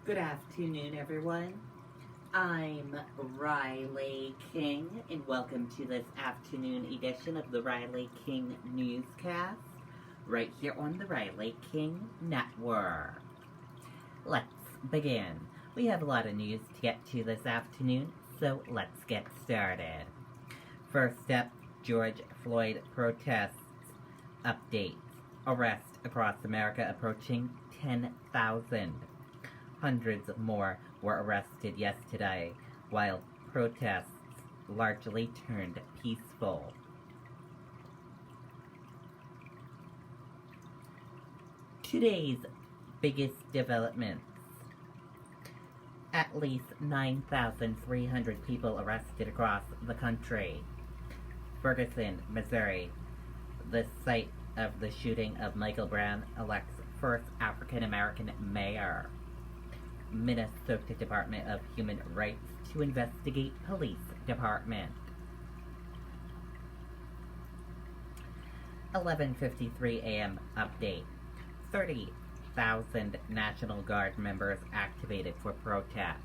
Good afternoon, everyone. I'm Riley King, and welcome to this afternoon edition of the Riley King Newscast, right here on the Riley King Network. Let's begin. We have a lot of news to get to this afternoon, so let's get started. First up, George Floyd protests. Updates. Arrests across America approaching 10,000. Hundreds more were arrested yesterday, while protests largely turned peaceful. Today's biggest developments. At least 9,300 people arrested across the country. Ferguson, Missouri, the site of the shooting of Michael Brown, elects first African-American mayor. Minnesota Department of Human Rights to investigate police department. 11:53 a.m. update. 30,000 National Guard members activated for protest.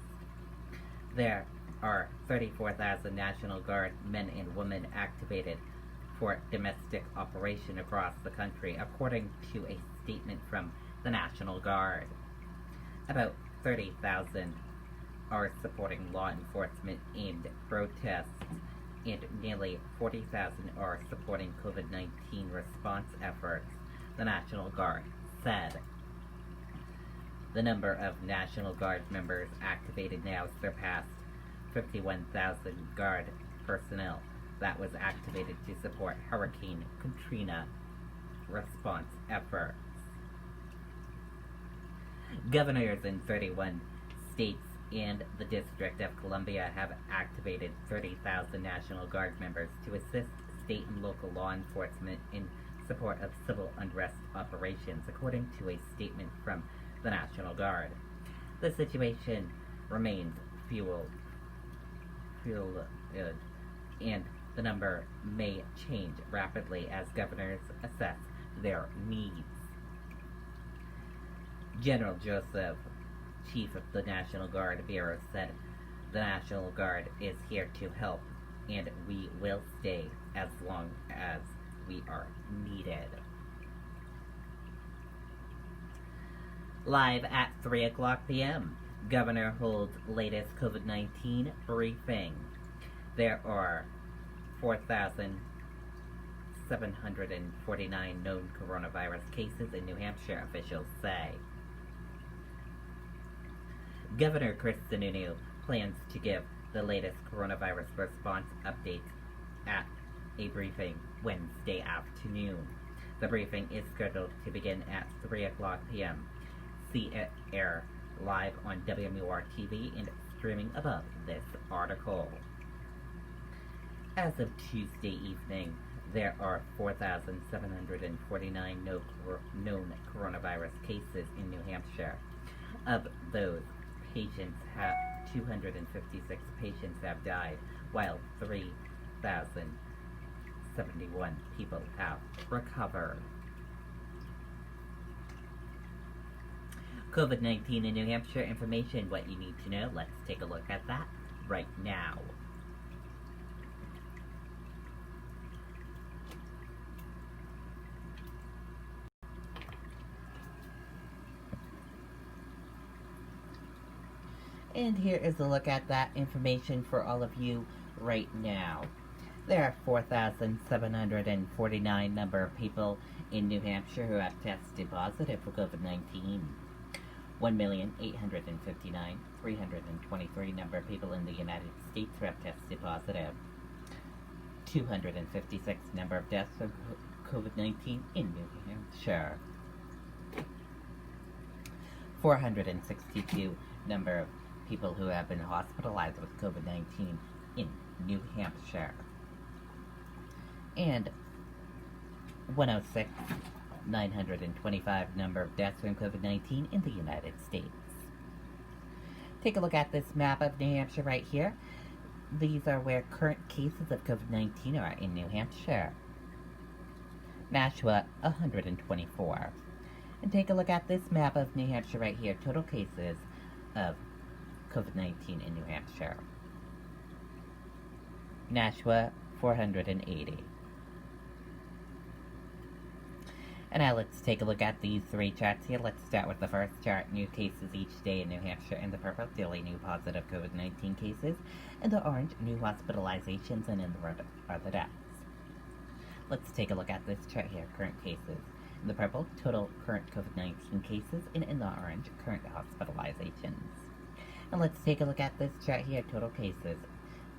There are 34,000 National Guard men and women activated for domestic operation across the country, according to a statement from the National Guard. About 30,000 are supporting law enforcement aimed protests, and nearly 40,000 are supporting COVID-19 response efforts, the National Guard said. The number of National Guard members activated now surpassed 51,000 Guard personnel that was activated to support Hurricane Katrina response efforts. Governors in 31 states and the District of Columbia have activated 30,000 National Guard members to assist state and local law enforcement in support of civil unrest operations, according to a statement from the National Guard. The situation remains fluid, and the number may change rapidly as governors assess their needs. General Joseph, chief of the National Guard Bureau, said the National Guard is here to help, and we will stay as long as we are needed. Live at 3 o'clock p.m., Governor holds latest COVID-19 briefing. There are 4,749 known coronavirus cases in New Hampshire, officials say. Governor Chris Sununu plans to give the latest coronavirus response updates at a briefing Wednesday afternoon. The briefing is scheduled to begin at 3 o'clock p.m. See it air live on WMUR TV and streaming above this article. As of Tuesday evening, there are 4,749 known coronavirus cases in New Hampshire. Of those, 256 patients have died, while 3,071 people have recovered. COVID-19 in New Hampshire information, what you need to know. Let's take a look at that right now. And here is a look at that information for all of you right now. There are 4,749 number of people in New Hampshire who have tested positive for COVID-19. 1,859,323 number of people in the United States who have tested positive. 256 number of deaths from COVID-19 in New Hampshire. 462 number of people who have been hospitalized with COVID-19 in New Hampshire. And 106,925 number of deaths from COVID-19 in the United States. Take a look at this map of New Hampshire right here. These are where current cases of COVID-19 are in New Hampshire. Nashua, 124. And take a look at this map of New Hampshire right here. Total cases, of COVID-19 in New Hampshire. Nashua, 480. And now let's take a look at these three charts here. Let's start with the first chart. New cases each day in New Hampshire in the purple, daily new positive COVID-19 cases. In the orange, new hospitalizations, and in the red are the deaths. Let's take a look at this chart here. Current cases. In the purple, total current COVID-19 cases, and in the orange, current hospitalizations. And let's take a look at this chart here. Total cases.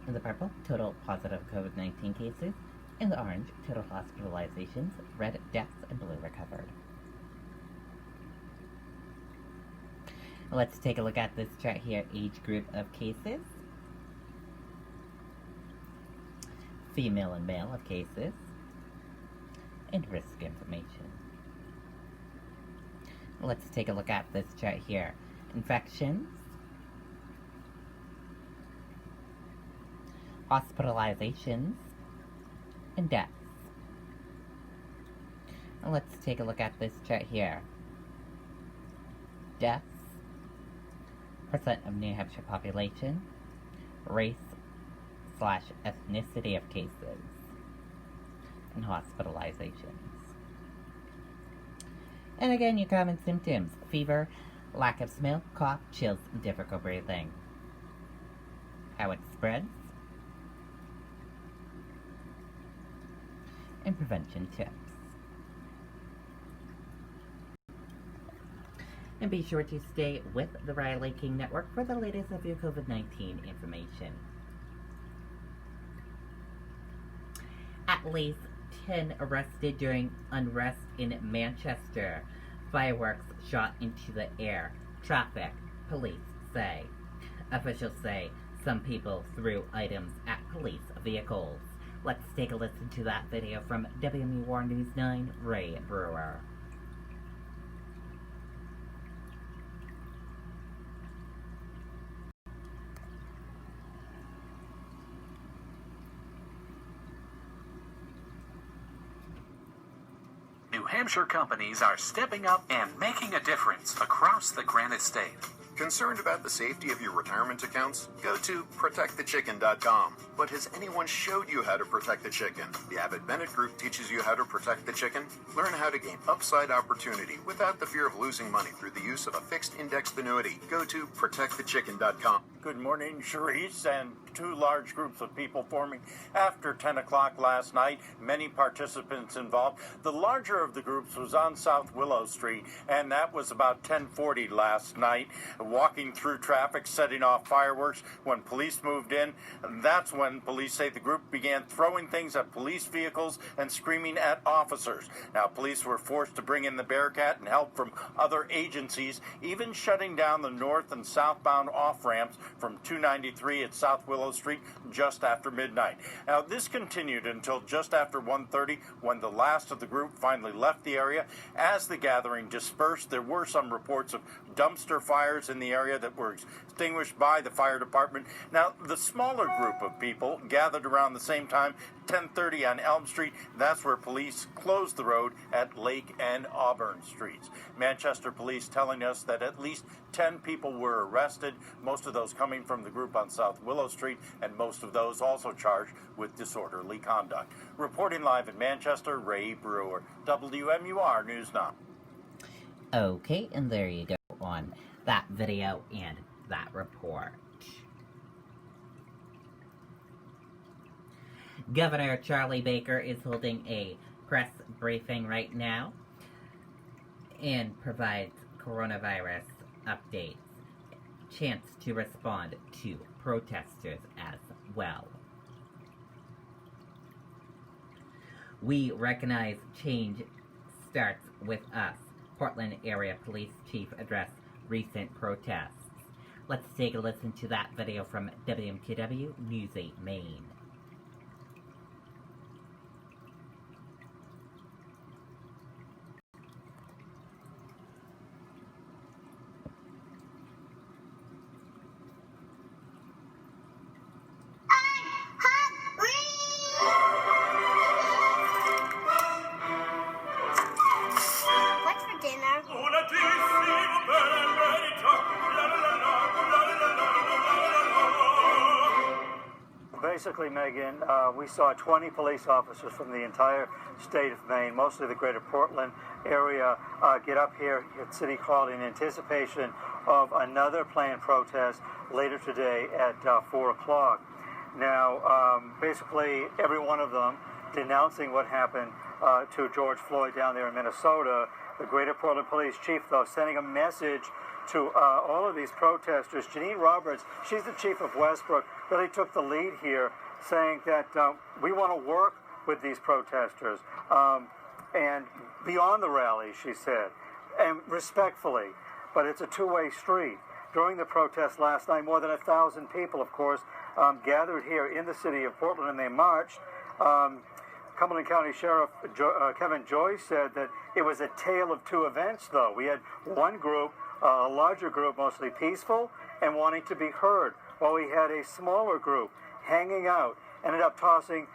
In the purple, total positive COVID-19 cases. In the orange, total hospitalizations, red deaths, and blue recovered. Let's take a look at this chart here. Age group of cases. Female and male of cases. And risk information. Let's take a look at this chart here. Infections. Hospitalizations. And deaths. And let's take a look at this chart here. Deaths, percent of New Hampshire population, race/ethnicity of cases, and hospitalizations. And again, your common symptoms: fever, lack of smell, cough, chills, and difficult breathing. How it spreads, and prevention tips. And be sure to stay with the Riley King Network for the latest of your COVID-19 information. At least 10 arrested during unrest in Manchester. Fireworks shot into the air. Traffic, police say. Officials say some people threw items at police vehicles. Let's take a listen to that video from WMUR News 9, Ray Brewer. New Hampshire companies are stepping up and making a difference across the Granite State. Concerned about the safety of your retirement accounts? Go to protectthechicken.com. But has anyone showed you how to protect the chicken? The Abbott Bennett Group teaches you how to protect the chicken. Learn how to gain upside opportunity without the fear of losing money through the use of a fixed indexed annuity. Go to protectthechicken.com. Good morning, Cherise, and two large groups of people forming after 10 o'clock last night. Many participants involved. The larger of the groups was on South Willow Street, and that was about 10:40 last night, walking through traffic, setting off fireworks. When police moved in, that's when police say the group began throwing things at police vehicles and screaming at officers. Now, police were forced to bring in the Bearcat and help from other agencies, even shutting down the north and southbound off-ramps from 293 at South Willow Street just after midnight. Now, this continued until just after 1:30 when the last of the group finally left the area. As the gathering dispersed, there were some reports of dumpster fires in the area that were extinguished by the fire department. Now, the smaller group of people gathered around the same time, 10:30 on Elm Street. That's where police closed the road at Lake and Auburn Streets. Manchester police telling us that at least 10 people were arrested, most of those coming from the group on South Willow Street, and most of those also charged with disorderly conduct. Reporting live in Manchester, Ray Brewer, WMUR News 9. Okay, and there you go on that video and that report. Governor Charlie Baker is holding a press briefing right now and provides coronavirus updates. Chance to respond to protesters as well. We recognize change starts with us. Portland Area Police Chief addressed recent protests. Let's take a listen to that video from WMKW News 8 Maine. What's for dinner? Una tissima bella verità, la la la la. basically, Megan, we saw 20 police officers from the entire state of Maine, mostly the greater Portland area, get up here at City Hall in anticipation of another planned protest later today at 4 o'clock. Now, basically, every one of them denouncing what happened to George Floyd down there in Minnesota. The greater Portland Police Chief, though, sending a message to all of these protesters. Janine Roberts, she's the chief of Westbrook, really took the lead here, saying that we want to work with these protesters and beyond the rally, she said, and respectfully, but it's a two-way street. During the protest last night, more than 1,000 people, of course, gathered here in the city of Portland, and they marched. Cumberland County Sheriff Kevin Joyce said that it was a tale of two events, though. We had one group, a larger group, mostly peaceful and wanting to be heard, while we had a smaller group hanging out, ended up tossing,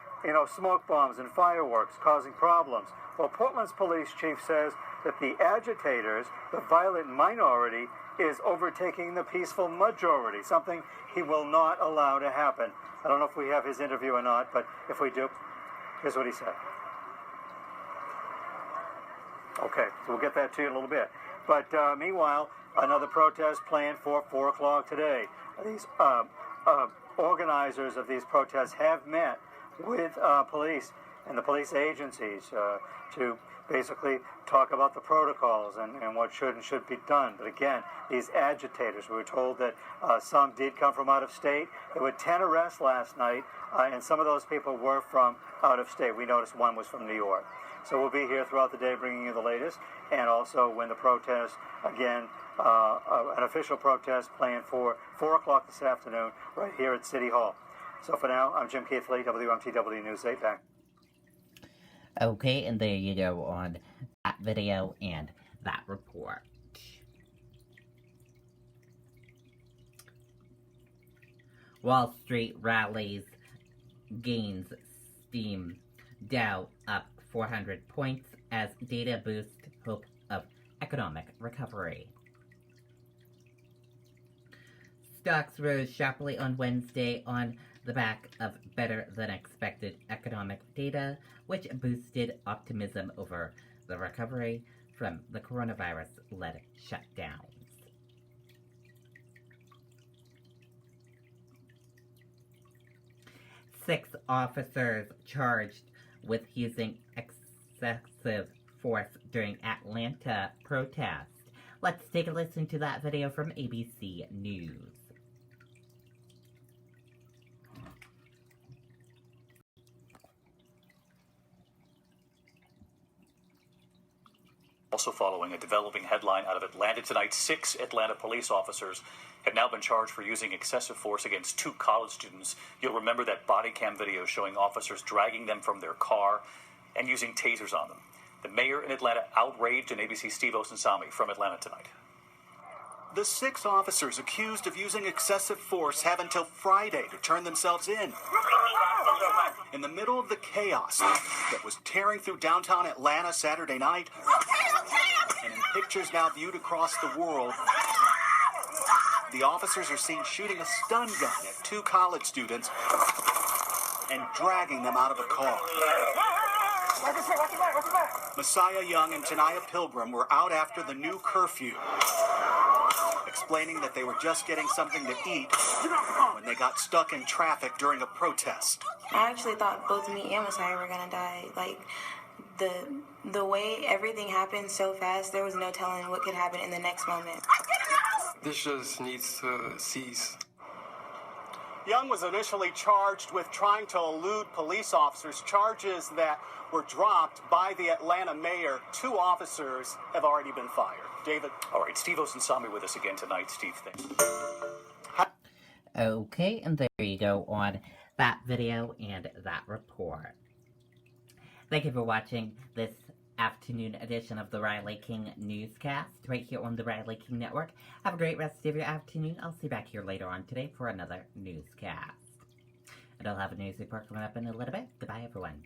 smoke bombs and fireworks, causing problems. Well, Portland's police chief says that the agitators, the violent minority, is overtaking the peaceful majority, something he will not allow to happen. I don't know if we have his interview or not, but if we do, here's what he said. Okay, so we'll get that to you in a little bit. But meanwhile, another protest planned for 4 o'clock today. These organizers of these protests have met with police and the police agencies to basically talk about the protocols and what should and should be done. But again, these agitators, we were told that some did come from out of state. There were 10 arrests last night, and some of those people were from out of state. We noticed one was from New York. So we'll be here throughout the day bringing you the latest, and also when the protest, again, an official protest planned for 4 o'clock this afternoon right here at City Hall. So for now, I'm Jim Keithley, WMTW News 8 back. Okay, and there you go on that video and that report. Wall Street rallies, gains steam. Dow up 400 points as data boosts hope of economic recovery. Stocks rose sharply on Wednesday on the back of better-than-expected economic data, which boosted optimism over the recovery from the coronavirus-led shutdowns. Six officers charged with using excessive force during Atlanta protest. Let's take a listen to that video from ABC News. Also following a developing headline out of Atlanta tonight, 6 Atlanta police officers have now been charged for using excessive force against 2 college students. You'll remember that body cam video showing officers dragging them from their car and using tasers on them. The mayor in Atlanta outraged, and ABC's Steve Osunsami from Atlanta tonight. The 6 officers accused of using excessive force have until Friday to turn themselves in. In the middle of the chaos that was tearing through downtown Atlanta Saturday night, and in pictures now viewed across the world, the officers are seen shooting a stun gun at 2 college students and dragging them out of a car. Messiah Young and Tanaya Pilgrim were out after the new curfew, explaining that they were just getting something to eat when they got stuck in traffic during a protest. I actually thought both me and Messiah were gonna die. Like, the way everything happened so fast, there was no telling what could happen in the next moment. This just needs to cease. Young was initially charged with trying to elude police officers, charges that were dropped by the Atlanta mayor. 2 officers have already been fired. David? All right, Steve Osunsami with us again tonight. Steve, thanks. Okay, and there you go on that video and that report. Thank you for watching this afternoon edition of the Riley King Newscast right here on the Riley King Network. Have a great rest of your afternoon. I'll see you back here later on today for another newscast. And I'll have a news report coming up in a little bit. Goodbye, everyone.